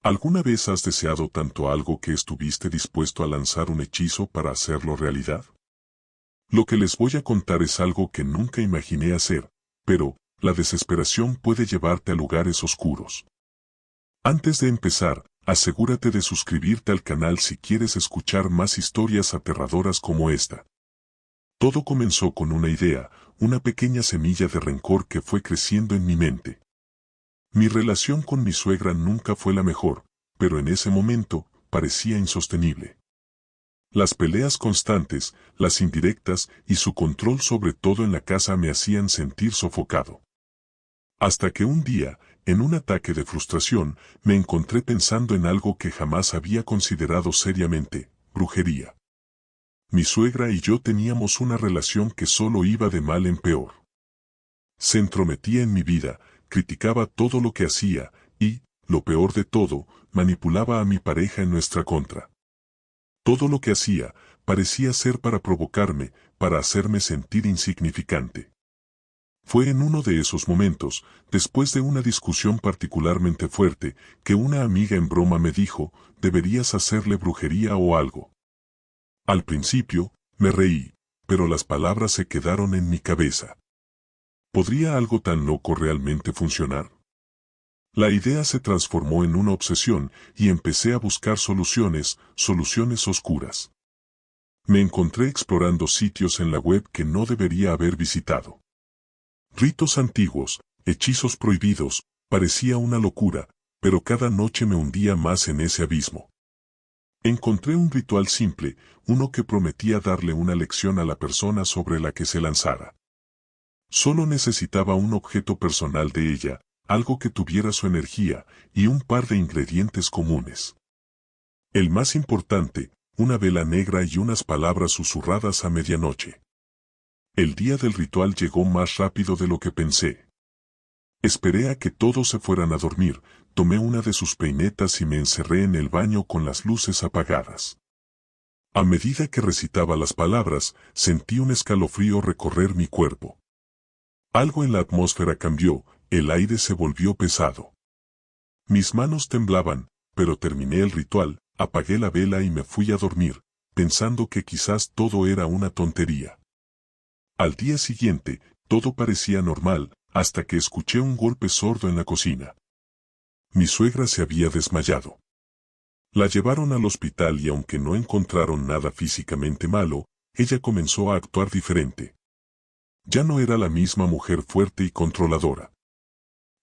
¿Alguna vez has deseado tanto algo que estuviste dispuesto a lanzar un hechizo para hacerlo realidad? Lo que les voy a contar es algo que nunca imaginé hacer, pero la desesperación puede llevarte a lugares oscuros. Antes de empezar, asegúrate de suscribirte al canal si quieres escuchar más historias aterradoras como esta. Todo comenzó con una idea, una pequeña semilla de rencor que fue creciendo en mi mente. Mi relación con mi suegra nunca fue la mejor, pero en ese momento parecía insostenible. Las peleas constantes, las indirectas y su control sobre todo en la casa me hacían sentir sofocado. Hasta que un día, en un ataque de frustración, me encontré pensando en algo que jamás había considerado seriamente: brujería. Mi suegra y yo teníamos una relación que solo iba de mal en peor. Se entrometía en mi vida, criticaba todo lo que hacía, y, lo peor de todo, manipulaba a mi pareja en nuestra contra. Todo lo que hacía parecía ser para provocarme, para hacerme sentir insignificante. Fue en uno de esos momentos, después de una discusión particularmente fuerte, que una amiga en broma me dijo: deberías hacerle brujería o algo. Al principio, me reí, pero las palabras se quedaron en mi cabeza. ¿Podría algo tan loco realmente funcionar? La idea se transformó en una obsesión y empecé a buscar soluciones oscuras. Me encontré explorando sitios en la web que no debería haber visitado. Ritos antiguos, hechizos prohibidos, parecía una locura, pero cada noche me hundía más en ese abismo. Encontré un ritual simple, uno que prometía darle una lección a la persona sobre la que se lanzara. Solo necesitaba un objeto personal de ella, algo que tuviera su energía, y un par de ingredientes comunes. El más importante, una vela negra y unas palabras susurradas a medianoche. El día del ritual llegó más rápido de lo que pensé. Esperé a que todos se fueran a dormir, tomé una de sus peinetas y me encerré en el baño con las luces apagadas. A medida que recitaba las palabras, sentí un escalofrío recorrer mi cuerpo. Algo en la atmósfera cambió, el aire se volvió pesado. Mis manos temblaban, pero terminé el ritual, apagué la vela y me fui a dormir, pensando que quizás todo era una tontería. Al día siguiente, todo parecía normal, hasta que escuché un golpe sordo en la cocina. Mi suegra se había desmayado. La llevaron al hospital y aunque no encontraron nada físicamente malo, ella comenzó a actuar diferente. Ya no era la misma mujer fuerte y controladora.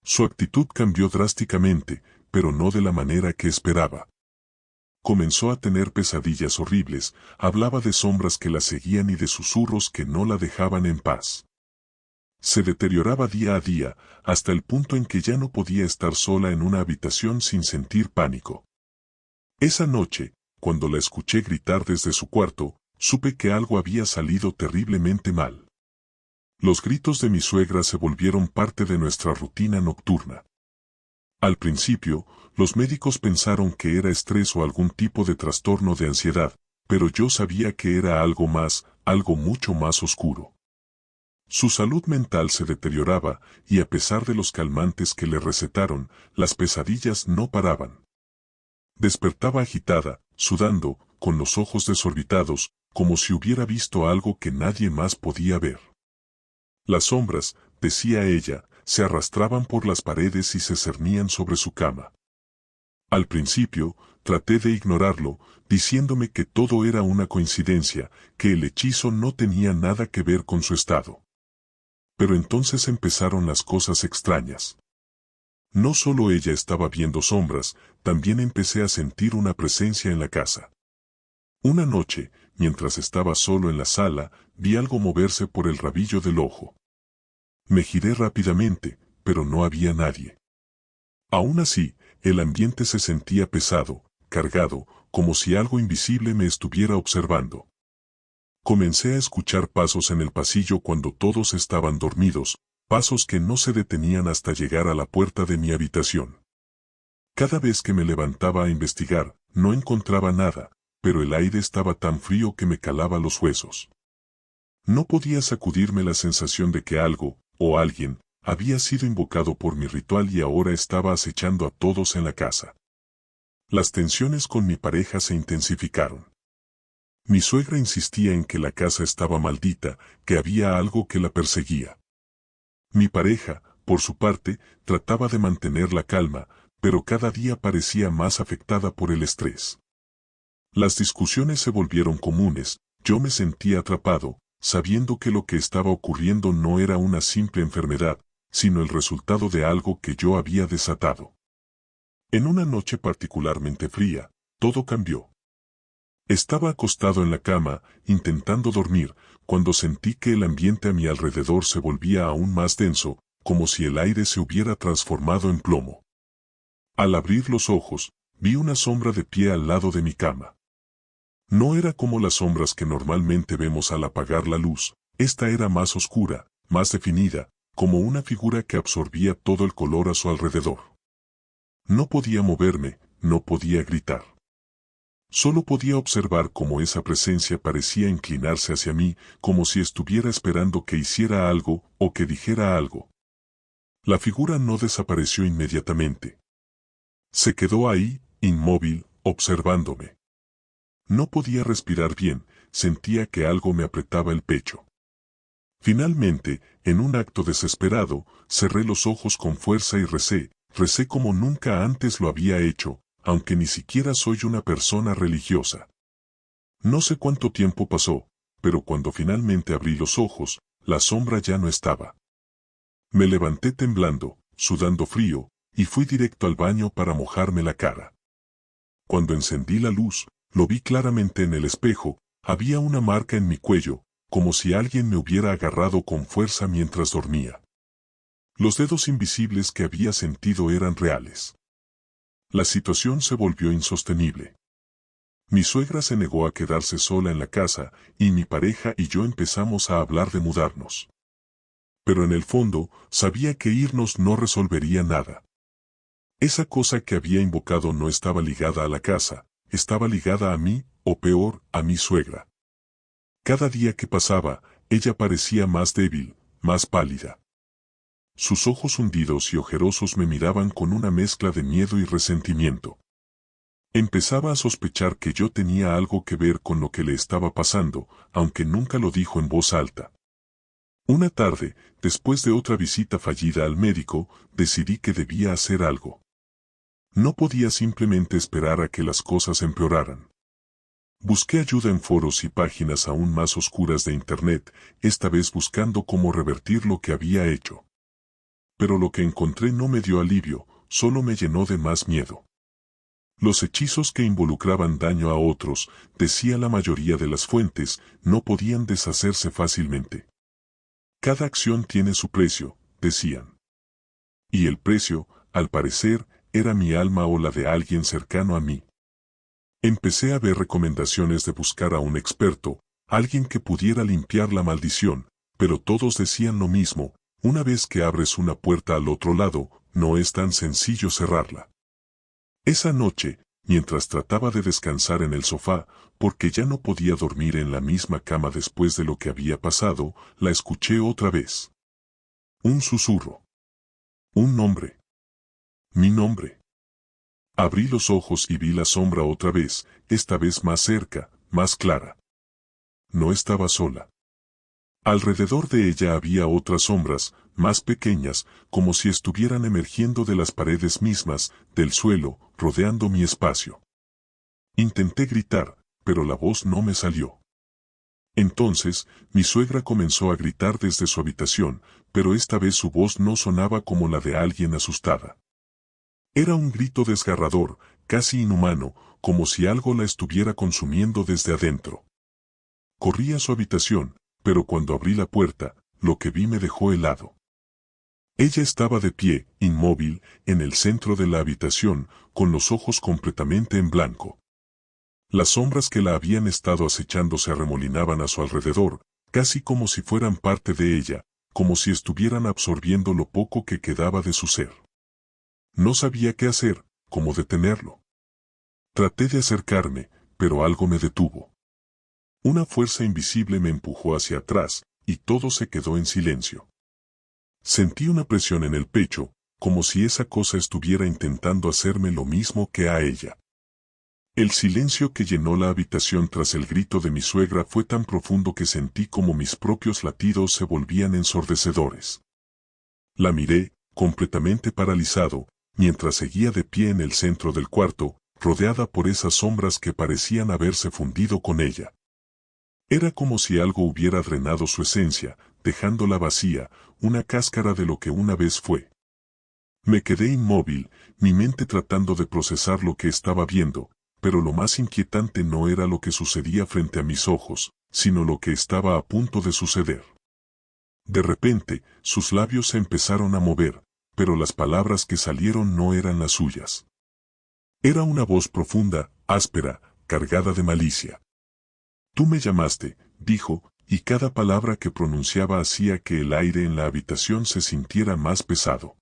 Su actitud cambió drásticamente, pero no de la manera que esperaba. Comenzó a tener pesadillas horribles, hablaba de sombras que la seguían y de susurros que no la dejaban en paz. Se deterioraba día a día, hasta el punto en que ya no podía estar sola en una habitación sin sentir pánico. Esa noche, cuando la escuché gritar desde su cuarto, supe que algo había salido terriblemente mal. Los gritos de mi suegra se volvieron parte de nuestra rutina nocturna. Al principio, los médicos pensaron que era estrés o algún tipo de trastorno de ansiedad, pero yo sabía que era algo más, algo mucho más oscuro. Su salud mental se deterioraba, y a pesar de los calmantes que le recetaron, las pesadillas no paraban. Despertaba agitada, sudando, con los ojos desorbitados, como si hubiera visto algo que nadie más podía ver. Las sombras, decía ella, se arrastraban por las paredes y se cernían sobre su cama. Al principio, traté de ignorarlo, diciéndome que todo era una coincidencia, que el hechizo no tenía nada que ver con su estado. Pero entonces empezaron las cosas extrañas. No solo ella estaba viendo sombras, también empecé a sentir una presencia en la casa. Una noche, mientras estaba solo en la sala, vi algo moverse por el rabillo del ojo. Me giré rápidamente, pero no había nadie. Aún así, el ambiente se sentía pesado, cargado, como si algo invisible me estuviera observando. Comencé a escuchar pasos en el pasillo cuando todos estaban dormidos, pasos que no se detenían hasta llegar a la puerta de mi habitación. Cada vez que me levantaba a investigar, no encontraba nada, pero el aire estaba tan frío que me calaba los huesos. No podía sacudirme la sensación de que algo, o alguien, había sido invocado por mi ritual y ahora estaba acechando a todos en la casa. Las tensiones con mi pareja se intensificaron. Mi suegra insistía en que la casa estaba maldita, que había algo que la perseguía. Mi pareja, por su parte, trataba de mantener la calma, pero cada día parecía más afectada por el estrés. Las discusiones se volvieron comunes, yo me sentía atrapado, sabiendo que lo que estaba ocurriendo no era una simple enfermedad, sino el resultado de algo que yo había desatado. En una noche particularmente fría, todo cambió. Estaba acostado en la cama, intentando dormir, cuando sentí que el ambiente a mi alrededor se volvía aún más denso, como si el aire se hubiera transformado en plomo. Al abrir los ojos, vi una sombra de pie al lado de mi cama. No era como las sombras que normalmente vemos al apagar la luz, esta era más oscura, más definida, como una figura que absorbía todo el color a su alrededor. No podía moverme, no podía gritar. Solo podía observar cómo esa presencia parecía inclinarse hacia mí, como si estuviera esperando que hiciera algo o que dijera algo. La figura no desapareció inmediatamente. Se quedó ahí, inmóvil, observándome. No podía respirar bien, sentía que algo me apretaba el pecho. Finalmente, en un acto desesperado, cerré los ojos con fuerza y recé como nunca antes lo había hecho, aunque ni siquiera soy una persona religiosa. No sé cuánto tiempo pasó, pero cuando finalmente abrí los ojos, la sombra ya no estaba. Me levanté temblando, sudando frío, y fui directo al baño para mojarme la cara. Cuando encendí la luz, lo vi claramente en el espejo, había una marca en mi cuello, como si alguien me hubiera agarrado con fuerza mientras dormía. Los dedos invisibles que había sentido eran reales. La situación se volvió insostenible. Mi suegra se negó a quedarse sola en la casa, y mi pareja y yo empezamos a hablar de mudarnos. Pero en el fondo, sabía que irnos no resolvería nada. Esa cosa que había invocado no estaba ligada a la casa, estaba ligada a mí, o peor, a mi suegra. Cada día que pasaba, ella parecía más débil, más pálida. Sus ojos hundidos y ojerosos me miraban con una mezcla de miedo y resentimiento. Empezaba a sospechar que yo tenía algo que ver con lo que le estaba pasando, aunque nunca lo dijo en voz alta. Una tarde, después de otra visita fallida al médico, decidí que debía hacer algo. No podía simplemente esperar a que las cosas empeoraran. Busqué ayuda en foros y páginas aún más oscuras de Internet, esta vez buscando cómo revertir lo que había hecho. Pero lo que encontré no me dio alivio, solo me llenó de más miedo. Los hechizos que involucraban daño a otros, decía la mayoría de las fuentes, no podían deshacerse fácilmente. Cada acción tiene su precio, decían. Y el precio, al parecer, era mi alma o la de alguien cercano a mí. Empecé a ver recomendaciones de buscar a un experto, alguien que pudiera limpiar la maldición, pero todos decían lo mismo, una vez que abres una puerta al otro lado, no es tan sencillo cerrarla. Esa noche, mientras trataba de descansar en el sofá, porque ya no podía dormir en la misma cama después de lo que había pasado, la escuché otra vez. Un susurro. Un nombre. Mi nombre. Abrí los ojos y vi la sombra otra vez, esta vez más cerca, más clara. No estaba sola. Alrededor de ella había otras sombras, más pequeñas, como si estuvieran emergiendo de las paredes mismas, del suelo, rodeando mi espacio. Intenté gritar, pero la voz no me salió. Entonces, mi suegra comenzó a gritar desde su habitación, pero esta vez su voz no sonaba como la de alguien asustada. Era un grito desgarrador, casi inhumano, como si algo la estuviera consumiendo desde adentro. Corrí a su habitación, pero cuando abrí la puerta, lo que vi me dejó helado. Ella estaba de pie, inmóvil, en el centro de la habitación, con los ojos completamente en blanco. Las sombras que la habían estado acechando se arremolinaban a su alrededor, casi como si fueran parte de ella, como si estuvieran absorbiendo lo poco que quedaba de su ser. No sabía qué hacer, cómo detenerlo. Traté de acercarme, pero algo me detuvo. Una fuerza invisible me empujó hacia atrás, y todo se quedó en silencio. Sentí una presión en el pecho, como si esa cosa estuviera intentando hacerme lo mismo que a ella. El silencio que llenó la habitación tras el grito de mi suegra fue tan profundo que sentí como mis propios latidos se volvían ensordecedores. La miré, completamente paralizado, mientras seguía de pie en el centro del cuarto, rodeada por esas sombras que parecían haberse fundido con ella. Era como si algo hubiera drenado su esencia, dejándola vacía, una cáscara de lo que una vez fue. Me quedé inmóvil, mi mente tratando de procesar lo que estaba viendo, pero lo más inquietante no era lo que sucedía frente a mis ojos, sino lo que estaba a punto de suceder. De repente, sus labios se empezaron a mover, pero las palabras que salieron no eran las suyas. Era una voz profunda, áspera, cargada de malicia. Tú me llamaste, dijo, y cada palabra que pronunciaba hacía que el aire en la habitación se sintiera más pesado.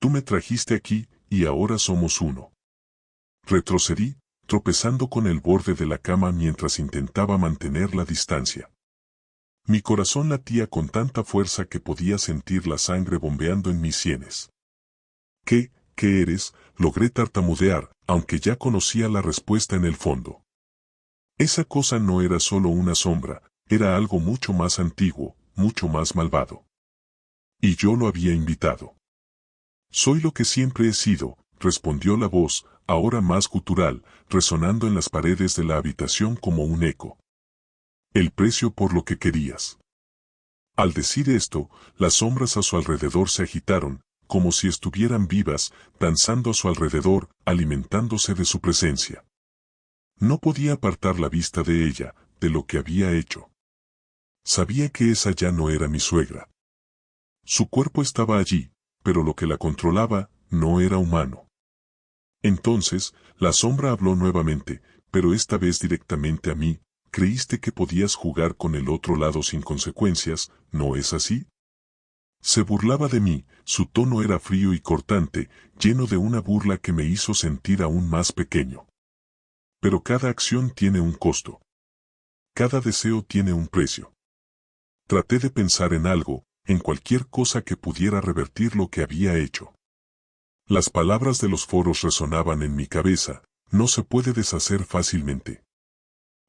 Tú me trajiste aquí, y ahora somos uno. Retrocedí, tropezando con el borde de la cama mientras intentaba mantener la distancia. Mi corazón latía con tanta fuerza que podía sentir la sangre bombeando en mis sienes. ¿Qué eres? Logré tartamudear, aunque ya conocía la respuesta en el fondo. Esa cosa no era solo una sombra, era algo mucho más antiguo, mucho más malvado. Y yo lo había invitado. Soy lo que siempre he sido, respondió la voz, ahora más gutural, resonando en las paredes de la habitación como un eco. El precio por lo que querías. Al decir esto, las sombras a su alrededor se agitaron, como si estuvieran vivas, danzando a su alrededor, alimentándose de su presencia. No podía apartar la vista de ella, de lo que había hecho. Sabía que esa ya no era mi suegra. Su cuerpo estaba allí, pero lo que la controlaba no era humano. Entonces, la sombra habló nuevamente, pero esta vez directamente a mí. Creíste que podías jugar con el otro lado sin consecuencias, ¿no es así? Se burlaba de mí, su tono era frío y cortante, lleno de una burla que me hizo sentir aún más pequeño. Pero cada acción tiene un costo. Cada deseo tiene un precio. Traté de pensar en algo, en cualquier cosa que pudiera revertir lo que había hecho. Las palabras de los foros resonaban en mi cabeza, no se puede deshacer fácilmente.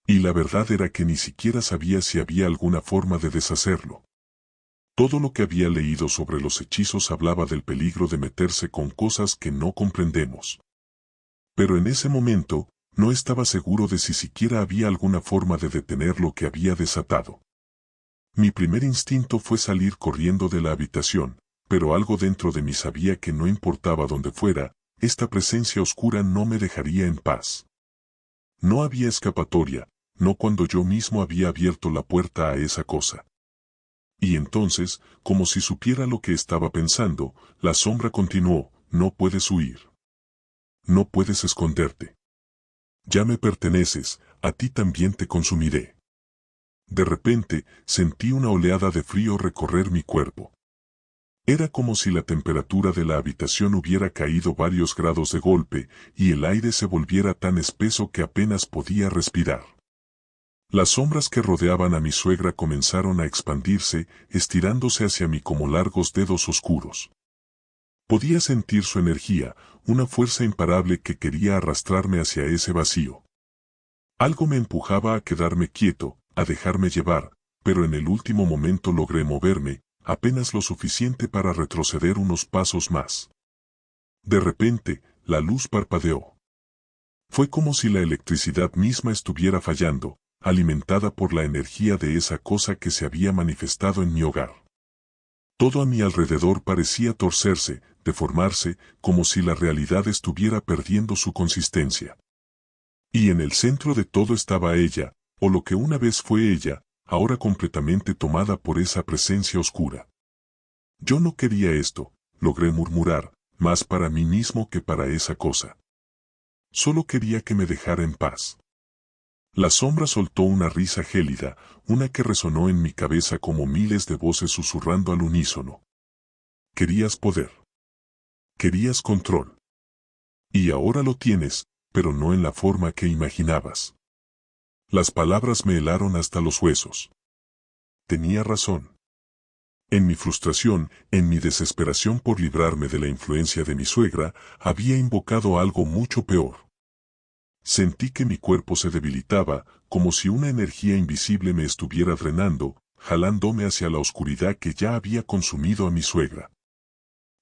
Y la verdad era que ni siquiera sabía si había alguna forma de deshacerlo. Todo lo que había leído sobre los hechizos hablaba del peligro de meterse con cosas que no comprendemos. Pero en ese momento, no estaba seguro de si siquiera había alguna forma de detener lo que había desatado. Mi primer instinto fue salir corriendo de la habitación, pero algo dentro de mí sabía que no importaba dónde fuera, esta presencia oscura no me dejaría en paz. No había escapatoria, no cuando yo mismo había abierto la puerta a esa cosa. Y entonces, como si supiera lo que estaba pensando, la sombra continuó, no puedes huir. No puedes esconderte. Ya me perteneces, a ti también te consumiré. De repente, sentí una oleada de frío recorrer mi cuerpo. Era como si la temperatura de la habitación hubiera caído varios grados de golpe, y el aire se volviera tan espeso que apenas podía respirar. Las sombras que rodeaban a mi suegra comenzaron a expandirse, estirándose hacia mí como largos dedos oscuros. Podía sentir su energía, una fuerza imparable que quería arrastrarme hacia ese vacío. Algo me empujaba a quedarme quieto, a dejarme llevar, pero en el último momento logré moverme, apenas lo suficiente para retroceder unos pasos más. De repente, la luz parpadeó. Fue como si la electricidad misma estuviera fallando, alimentada por la energía de esa cosa que se había manifestado en mi hogar. Todo a mi alrededor parecía torcerse, deformarse, como si la realidad estuviera perdiendo su consistencia. Y en el centro de todo estaba ella, o lo que una vez fue ella, ahora completamente tomada por esa presencia oscura. Yo no quería esto, logré murmurar, más para mí mismo que para esa cosa. Solo quería que me dejara en paz. La sombra soltó una risa gélida, una que resonó en mi cabeza como miles de voces susurrando al unísono. Querías poder. Querías control. Y ahora lo tienes, pero no en la forma que imaginabas. Las palabras me helaron hasta los huesos. Tenía razón. En mi frustración, en mi desesperación por librarme de la influencia de mi suegra, había invocado algo mucho peor. Sentí que mi cuerpo se debilitaba, como si una energía invisible me estuviera drenando, jalándome hacia la oscuridad que ya había consumido a mi suegra.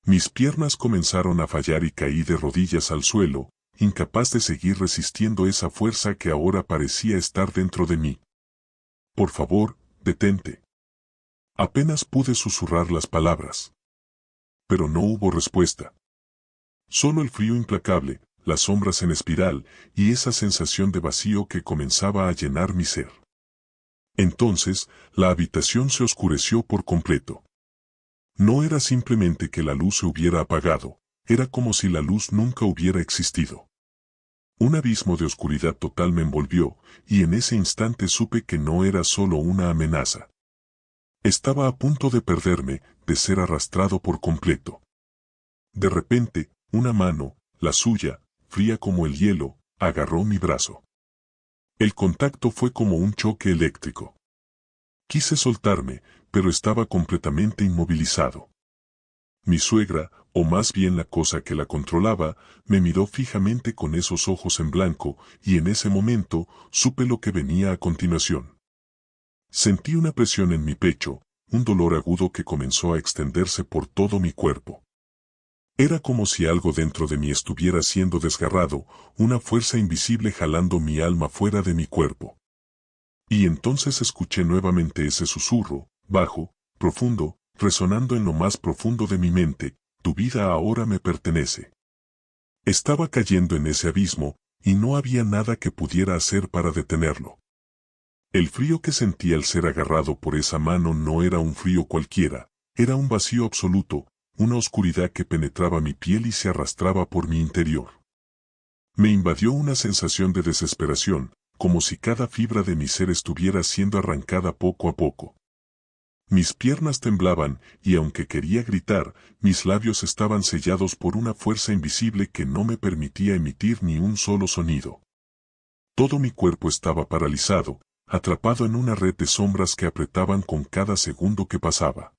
Mis piernas comenzaron a fallar y caí de rodillas al suelo, incapaz de seguir resistiendo esa fuerza que ahora parecía estar dentro de mí. Por favor, detente. Apenas pude susurrar las palabras. Pero no hubo respuesta. Solo el frío implacable, las sombras en espiral, y esa sensación de vacío que comenzaba a llenar mi ser. Entonces, la habitación se oscureció por completo. No era simplemente que la luz se hubiera apagado, era como si la luz nunca hubiera existido. Un abismo de oscuridad total me envolvió, y en ese instante supe que no era solo una amenaza. Estaba a punto de perderme, de ser arrastrado por completo. De repente, una mano, la suya, fría como el hielo, agarró mi brazo. El contacto fue como un choque eléctrico. Quise soltarme, pero estaba completamente inmovilizado. Mi suegra, o más bien la cosa que la controlaba, me miró fijamente con esos ojos en blanco, y en ese momento, supe lo que venía a continuación. Sentí una presión en mi pecho, un dolor agudo que comenzó a extenderse por todo mi cuerpo. Era como si algo dentro de mí estuviera siendo desgarrado, una fuerza invisible jalando mi alma fuera de mi cuerpo. Y entonces escuché nuevamente ese susurro, bajo, profundo, resonando en lo más profundo de mi mente: tu vida ahora me pertenece. Estaba cayendo en ese abismo, y no había nada que pudiera hacer para detenerlo. El frío que sentí al ser agarrado por esa mano no era un frío cualquiera, era un vacío absoluto, una oscuridad que penetraba mi piel y se arrastraba por mi interior. Me invadió una sensación de desesperación, como si cada fibra de mi ser estuviera siendo arrancada poco a poco. Mis piernas temblaban, y aunque quería gritar, mis labios estaban sellados por una fuerza invisible que no me permitía emitir ni un solo sonido. Todo mi cuerpo estaba paralizado, atrapado en una red de sombras que apretaban con cada segundo que pasaba.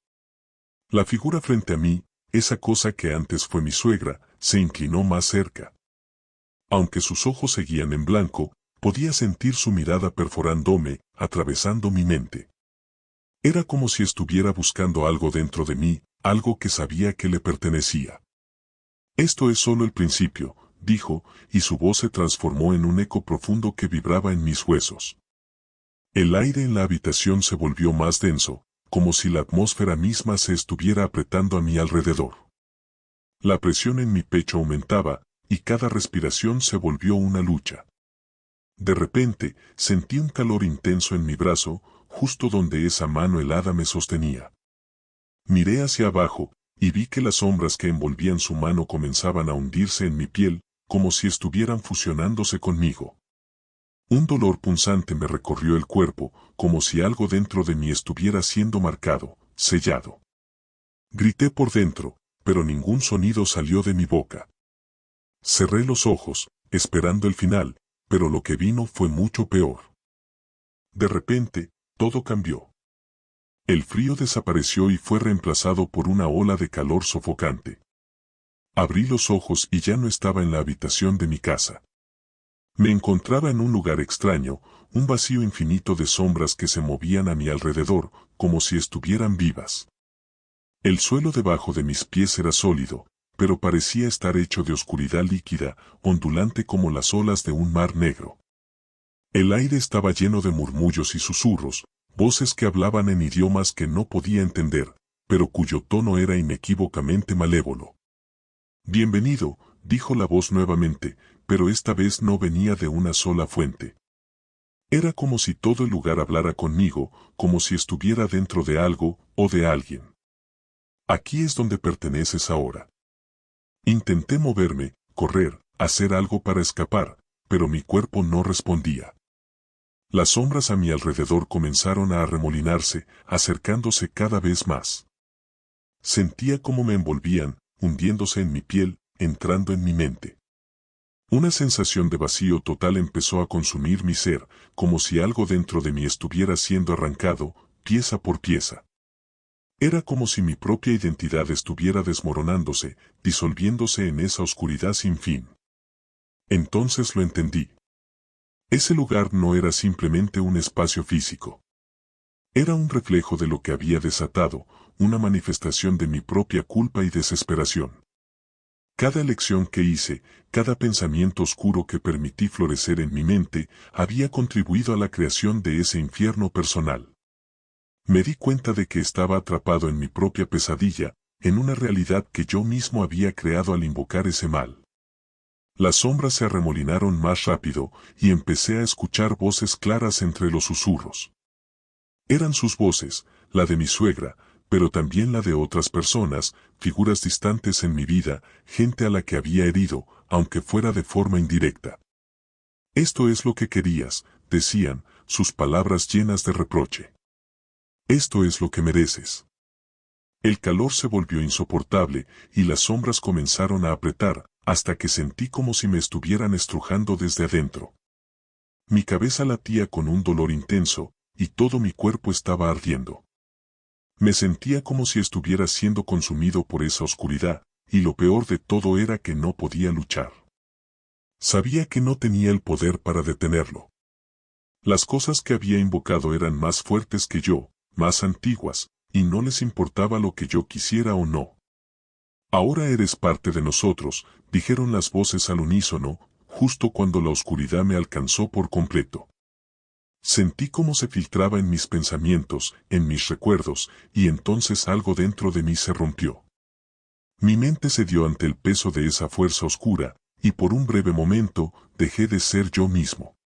La figura frente a mí, esa cosa que antes fue mi suegra, se inclinó más cerca. Aunque sus ojos seguían en blanco, podía sentir su mirada perforándome, atravesando mi mente. Era como si estuviera buscando algo dentro de mí, algo que sabía que le pertenecía. Esto es solo el principio, dijo, y su voz se transformó en un eco profundo que vibraba en mis huesos. El aire en la habitación se volvió más denso, como si la atmósfera misma se estuviera apretando a mi alrededor. La presión en mi pecho aumentaba, y cada respiración se volvió una lucha. De repente, sentí un calor intenso en mi brazo, justo donde esa mano helada me sostenía. Miré hacia abajo, y vi que las sombras que envolvían su mano comenzaban a hundirse en mi piel, como si estuvieran fusionándose conmigo. Un dolor punzante me recorrió el cuerpo, como si algo dentro de mí estuviera siendo marcado, sellado. Grité por dentro, pero ningún sonido salió de mi boca. Cerré los ojos, esperando el final, pero lo que vino fue mucho peor. De repente, todo cambió. El frío desapareció y fue reemplazado por una ola de calor sofocante. Abrí los ojos y ya no estaba en la habitación de mi casa. Me encontraba en un lugar extraño, un vacío infinito de sombras que se movían a mi alrededor, como si estuvieran vivas. El suelo debajo de mis pies era sólido, pero parecía estar hecho de oscuridad líquida, ondulante como las olas de un mar negro. El aire estaba lleno de murmullos y susurros, voces que hablaban en idiomas que no podía entender, pero cuyo tono era inequívocamente malévolo. Bienvenido, dijo la voz nuevamente, pero esta vez no venía de una sola fuente. Era como si todo el lugar hablara conmigo, como si estuviera dentro de algo, o de alguien. Aquí es donde perteneces ahora. Intenté moverme, correr, hacer algo para escapar, pero mi cuerpo no respondía. Las sombras a mi alrededor comenzaron a arremolinarse, acercándose cada vez más. Sentía cómo me envolvían, hundiéndose en mi piel, entrando en mi mente. Una sensación de vacío total empezó a consumir mi ser, como si algo dentro de mí estuviera siendo arrancado, pieza por pieza. Era como si mi propia identidad estuviera desmoronándose, disolviéndose en esa oscuridad sin fin. Entonces lo entendí. Ese lugar no era simplemente un espacio físico. Era un reflejo de lo que había desatado, una manifestación de mi propia culpa y desesperación. Cada elección que hice, cada pensamiento oscuro que permití florecer en mi mente, había contribuido a la creación de ese infierno personal. Me di cuenta de que estaba atrapado en mi propia pesadilla, en una realidad que yo mismo había creado al invocar ese mal. Las sombras se arremolinaron más rápido, y empecé a escuchar voces claras entre los susurros. Eran sus voces, la de mi suegra, pero también la de otras personas, figuras distantes en mi vida, gente a la que había herido, aunque fuera de forma indirecta. Esto es lo que querías, decían, sus palabras llenas de reproche. Esto es lo que mereces. El calor se volvió insoportable, y las sombras comenzaron a apretar, hasta que sentí como si me estuvieran estrujando desde adentro. Mi cabeza latía con un dolor intenso, y todo mi cuerpo estaba ardiendo. Me sentía como si estuviera siendo consumido por esa oscuridad, y lo peor de todo era que no podía luchar. Sabía que no tenía el poder para detenerlo. Las cosas que había invocado eran más fuertes que yo, más antiguas, y no les importaba lo que yo quisiera o no. Ahora eres parte de nosotros, dijeron las voces al unísono, justo cuando la oscuridad me alcanzó por completo. Sentí cómo se filtraba en mis pensamientos, en mis recuerdos, y entonces algo dentro de mí se rompió. Mi mente cedió ante el peso de esa fuerza oscura, y por un breve momento, dejé de ser yo mismo.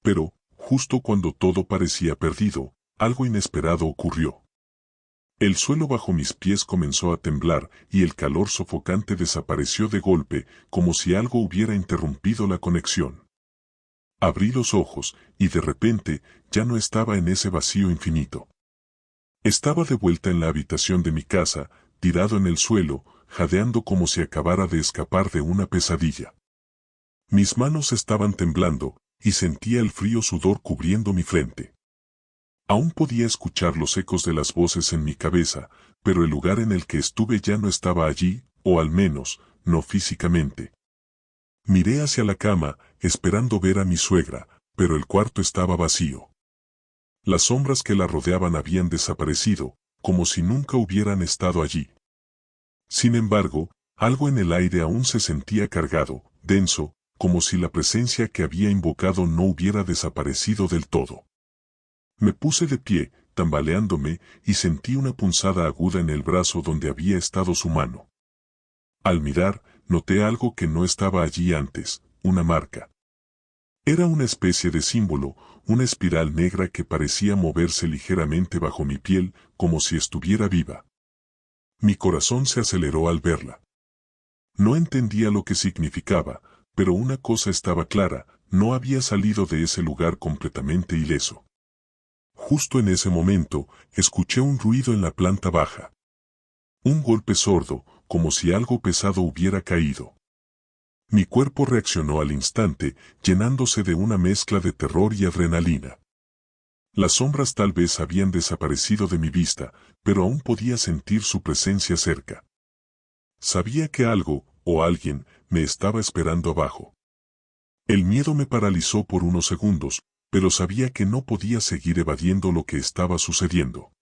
Pero, justo cuando todo parecía perdido, algo inesperado ocurrió. El suelo bajo mis pies comenzó a temblar, y el calor sofocante desapareció de golpe, como si algo hubiera interrumpido la conexión. Abrí los ojos, y de repente, ya no estaba en ese vacío infinito. Estaba de vuelta en la habitación de mi casa, tirado en el suelo, jadeando como si acabara de escapar de una pesadilla. Mis manos estaban temblando, y sentía el frío sudor cubriendo mi frente. Aún podía escuchar los ecos de las voces en mi cabeza, pero el lugar en el que estuve ya no estaba allí, o al menos, no físicamente. Miré hacia la cama, esperando ver a mi suegra, pero el cuarto estaba vacío. Las sombras que la rodeaban habían desaparecido, como si nunca hubieran estado allí. Sin embargo, algo en el aire aún se sentía cargado, denso, como si la presencia que había invocado no hubiera desaparecido del todo. Me puse de pie, tambaleándome, y sentí una punzada aguda en el brazo donde había estado su mano. Al mirar, noté algo que no estaba allí antes, una marca. Era una especie de símbolo, una espiral negra que parecía moverse ligeramente bajo mi piel, como si estuviera viva. Mi corazón se aceleró al verla. No entendía lo que significaba, pero una cosa estaba clara, no había salido de ese lugar completamente ileso. Justo en ese momento, escuché un ruido en la planta baja. Un golpe sordo, como si algo pesado hubiera caído. Mi cuerpo reaccionó al instante, llenándose de una mezcla de terror y adrenalina. Las sombras tal vez habían desaparecido de mi vista, pero aún podía sentir su presencia cerca. Sabía que algo, o alguien, me estaba esperando abajo. El miedo me paralizó por unos segundos, pero sabía que no podía seguir evadiendo lo que estaba sucediendo.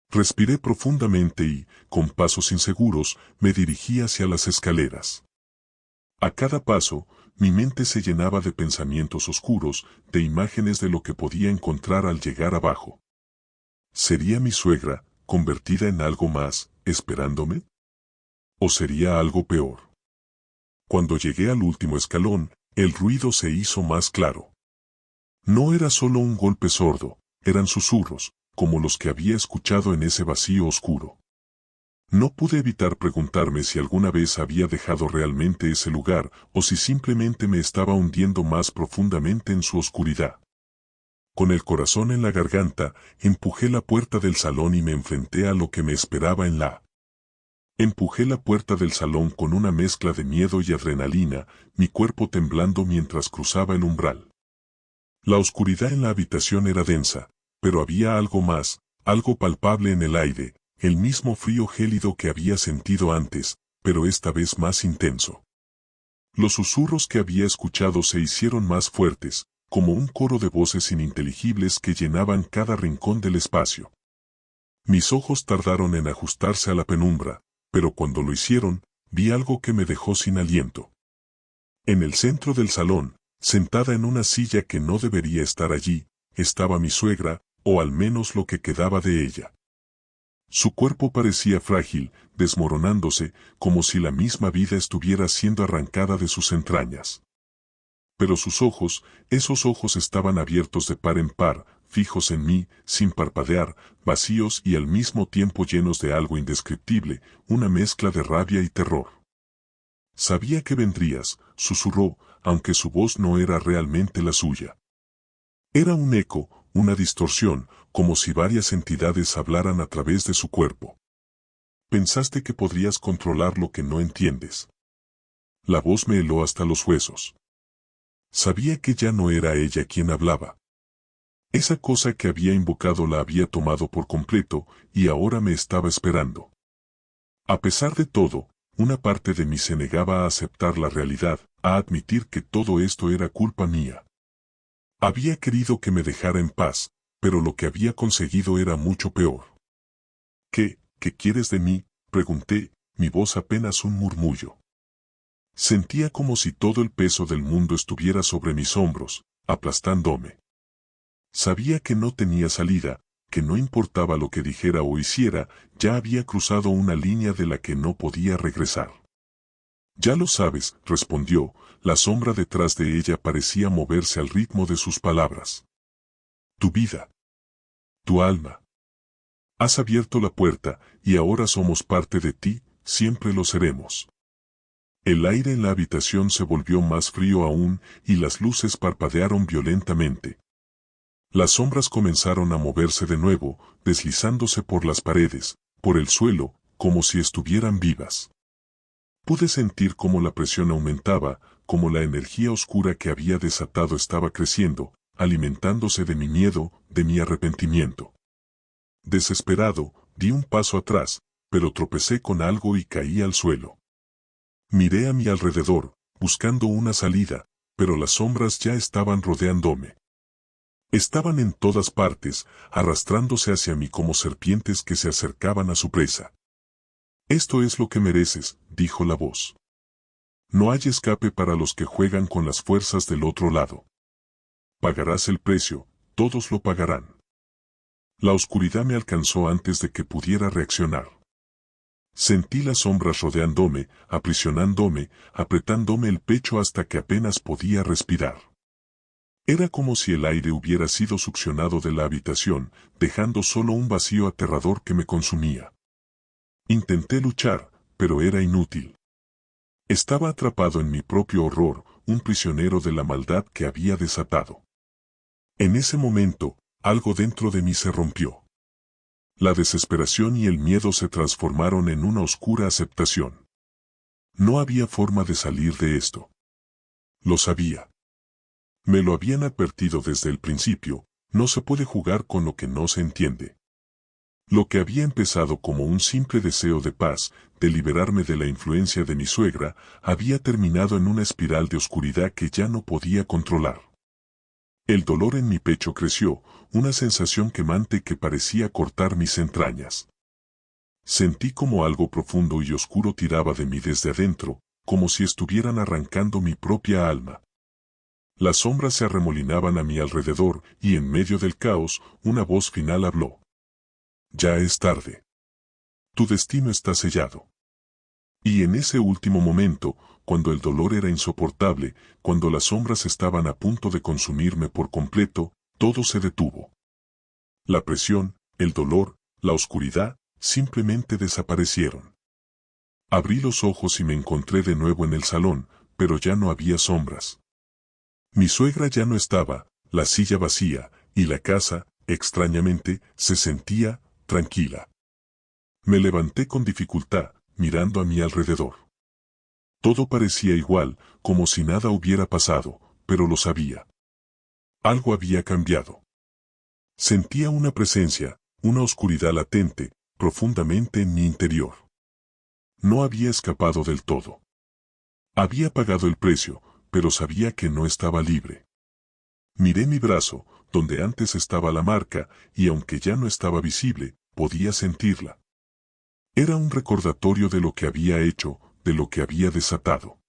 Respiré profundamente y, con pasos inseguros, me dirigí hacia las escaleras. A cada paso, mi mente se llenaba de pensamientos oscuros, de imágenes de lo que podía encontrar al llegar abajo. ¿Sería mi suegra, convertida en algo más, esperándome? ¿O sería algo peor? Cuando llegué al último escalón, el ruido se hizo más claro. No era solo un golpe sordo, eran susurros, como los que había escuchado en ese vacío oscuro. No pude evitar preguntarme si alguna vez había dejado realmente ese lugar, o si simplemente me estaba hundiendo más profundamente en su oscuridad. Con el corazón en la garganta, empujé la puerta del salón y me enfrenté a lo que me esperaba en la. Empujé la puerta del salón con una mezcla de miedo y adrenalina, mi cuerpo temblando mientras cruzaba el umbral. La oscuridad en la habitación era densa, pero había algo más, algo palpable en el aire, el mismo frío gélido que había sentido antes, pero esta vez más intenso. Los susurros que había escuchado se hicieron más fuertes, como un coro de voces ininteligibles que llenaban cada rincón del espacio. Mis ojos tardaron en ajustarse a la penumbra, pero cuando lo hicieron, vi algo que me dejó sin aliento. En el centro del salón, sentada en una silla que no debería estar allí, estaba mi suegra, o al menos lo que quedaba de ella. Su cuerpo parecía frágil, desmoronándose, como si la misma vida estuviera siendo arrancada de sus entrañas. Pero sus ojos, esos ojos estaban abiertos de par en par, fijos en mí, sin parpadear, vacíos y al mismo tiempo llenos de algo indescriptible, una mezcla de rabia y terror. Sabía que vendrías, susurró, aunque su voz no era realmente la suya. Era un eco, una distorsión, como si varias entidades hablaran a través de su cuerpo. Pensaste que podrías controlar lo que no entiendes. La voz me heló hasta los huesos. Sabía que ya no era ella quien hablaba. Esa cosa que había invocado la había tomado por completo, y ahora me estaba esperando. A pesar de todo, una parte de mí se negaba a aceptar la realidad, a admitir que todo esto era culpa mía. Había querido que me dejara en paz, pero lo que había conseguido era mucho peor. ¿Qué quieres de mí?, pregunté, mi voz apenas un murmullo. Sentía como si todo el peso del mundo estuviera sobre mis hombros, aplastándome. Sabía que no tenía salida, que no importaba lo que dijera o hiciera, ya había cruzado una línea de la que no podía regresar. Ya lo sabes, respondió, la sombra detrás de ella parecía moverse al ritmo de sus palabras. Tu vida. Tu alma. Has abierto la puerta, y ahora somos parte de ti, siempre lo seremos. El aire en la habitación se volvió más frío aún, y las luces parpadearon violentamente. Las sombras comenzaron a moverse de nuevo, deslizándose por las paredes, por el suelo, como si estuvieran vivas. Pude sentir cómo la presión aumentaba, cómo la energía oscura que había desatado estaba creciendo, alimentándose de mi miedo, de mi arrepentimiento. Desesperado, di un paso atrás, pero tropecé con algo y caí al suelo. Miré a mi alrededor, buscando una salida, pero las sombras ya estaban rodeándome. Estaban en todas partes, arrastrándose hacia mí como serpientes que se acercaban a su presa. Esto es lo que mereces, dijo la voz. No hay escape para los que juegan con las fuerzas del otro lado. Pagarás el precio, todos lo pagarán. La oscuridad me alcanzó antes de que pudiera reaccionar. Sentí las sombras rodeándome, aprisionándome, apretándome el pecho hasta que apenas podía respirar. Era como si el aire hubiera sido succionado de la habitación, dejando solo un vacío aterrador que me consumía. Intenté luchar, pero era inútil. Estaba atrapado en mi propio horror, un prisionero de la maldad que había desatado. En ese momento, algo dentro de mí se rompió. La desesperación y el miedo se transformaron en una oscura aceptación. No había forma de salir de esto. Lo sabía. Me lo habían advertido desde el principio, no se puede jugar con lo que no se entiende. Lo que había empezado como un simple deseo de paz, de liberarme de la influencia de mi suegra, había terminado en una espiral de oscuridad que ya no podía controlar. El dolor en mi pecho creció, una sensación quemante que parecía cortar mis entrañas. Sentí como algo profundo y oscuro tiraba de mí desde adentro, como si estuvieran arrancando mi propia alma. Las sombras se arremolinaban a mi alrededor, y en medio del caos, una voz final habló. Ya es tarde. Tu destino está sellado. Y en ese último momento, cuando el dolor era insoportable, cuando las sombras estaban a punto de consumirme por completo, todo se detuvo. La presión, el dolor, la oscuridad, simplemente desaparecieron. Abrí los ojos y me encontré de nuevo en el salón, pero ya no había sombras. Mi suegra ya no estaba, la silla vacía, y la casa, extrañamente, se sentía tranquila. Me levanté con dificultad, mirando a mi alrededor. Todo parecía igual, como si nada hubiera pasado, pero lo sabía. Algo había cambiado. Sentía una presencia, una oscuridad latente, profundamente en mi interior. No había escapado del todo. Había pagado el precio, pero sabía que no estaba libre. Miré mi brazo, donde antes estaba la marca, y aunque ya no estaba visible, podía sentirla. Era un recordatorio de lo que había hecho, de lo que había desatado.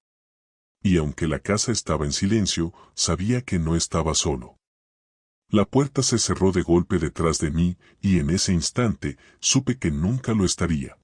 Y aunque la casa estaba en silencio, sabía que no estaba solo. La puerta se cerró de golpe detrás de mí, y en ese instante supe que nunca lo estaría.